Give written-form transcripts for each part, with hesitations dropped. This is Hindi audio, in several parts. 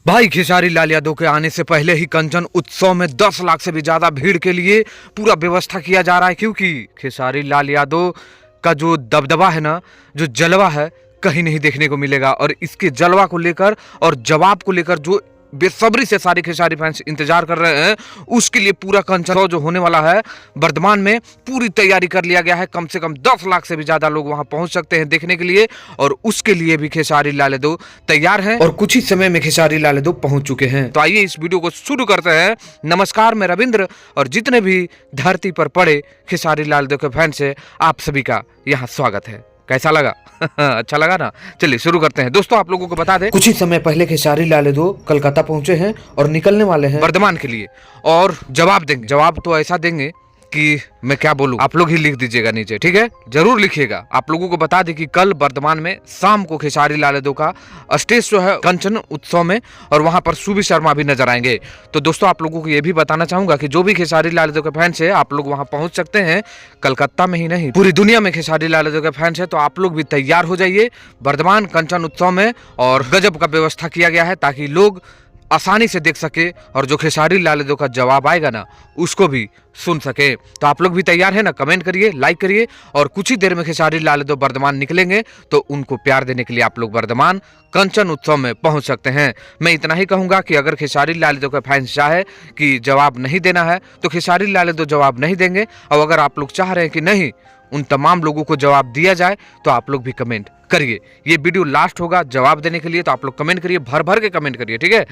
भाई खेसारी लाल यादव के आने से पहले ही कंचन उत्सव में 10 लाख से भी ज्यादा भीड़ के लिए पूरा व्यवस्था किया जा रहा है, क्योंकि खेसारी लाल यादव का जो दबदबा है ना, जो जलवा है, कहीं नहीं देखने को मिलेगा। और इसके जलवा को लेकर और जवाब को लेकर जो बेसब्री से सारे खेसारी फैंस इंतजार कर रहे हैं, उसके लिए पूरा कंचन जो होने वाला है वर्धमान में पूरी तैयारी कर लिया गया है। कम से कम 10 लाख से भी ज्यादा लोग वहां पहुंच सकते हैं देखने के लिए, और उसके लिए भी खेसारी लाल यादव तैयार हैं और कुछ ही समय में खेसारी लाल यादव पहुंच चुके हैं। तो आइए इस वीडियो को शुरू करते हैं। नमस्कार, मैं रविंद्र, और जितने भी धरती पर पड़े खेसारी लाल यादव के फैंस है, आप सभी का यहाँ स्वागत है। कैसा लगा? अच्छा लगा ना? चलिए शुरू करते हैं। दोस्तों, आप लोगों को बता दें, कुछ ही समय पहले खेसारी लाल यादव कलकत्ता पहुंचे हैं और निकलने वाले हैं वर्धमान के लिए, और जवाब देंगे। जवाब तो ऐसा देंगे कि मैं क्या बोलूं, आप लोग ही लिख दीजिएगा नीचे, ठीक है? जरूर लिखिएगा। आप लोगों को बता दें कि कल वर्धमान में शाम को खेसारी लाल यादव का स्टेज शो है कंचन उत्सव में, और वहां पर सुबी शर्मा भी नजर आएंगे। तो दोस्तों, आप लोगों को यह भी बताना चाहूंगा कि जो भी खेसारी लाल यादव के फैंस है, आप लोग वहां पहुंच सकते हैं। कलकत्ता में ही नहीं, पूरी दुनिया में खेसारी लाल यादव के फैंस है, तो आप लोग भी तैयार हो जाइए वर्धमान कंचन उत्सव में। और गजब का व्यवस्था किया गया है ताकि लोग आसानी से देख सके, और जो खेसारी लाल यादव का जवाब आएगा ना, उसको भी सुन सके। तो आप लोग भी तैयार हैं ना? कमेंट करिए, लाइक करिए। और कुछ ही देर में खेसारी लाल यादव वर्धमान निकलेंगे, तो उनको प्यार देने के लिए आप लोग वर्धमान कंचन उत्सव में पहुंच सकते हैं। मैं इतना ही कहूंगा कि अगर खेसारी लाल यादव का फैंस चाहे कि जवाब नहीं देना है, तो खेसारी लाल यादव जवाब नहीं देंगे। और अगर आप लोग चाह रहे हैं कि नहीं, उन तमाम लोगों को जवाब दिया जाए, तो आप लोग भी कमेंट करिए। ये वीडियो लास्ट होगा जवाब देने के लिए, तो आप लोग कमेंट करिए, भर भर के कमेंट करिए, ठीक है?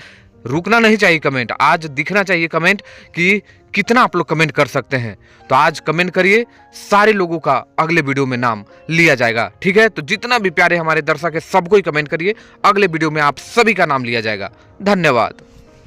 रुकना नहीं चाहिए कमेंट, आज दिखना चाहिए कमेंट कि कितना आप लोग कमेंट कर सकते हैं। तो आज कमेंट करिए, सारे लोगों का अगले वीडियो में नाम लिया जाएगा, ठीक है? तो जितना भी प्यारे हमारे दर्शक है, सबको ही कमेंट करिए, अगले वीडियो में आप सभी का नाम लिया जाएगा। धन्यवाद।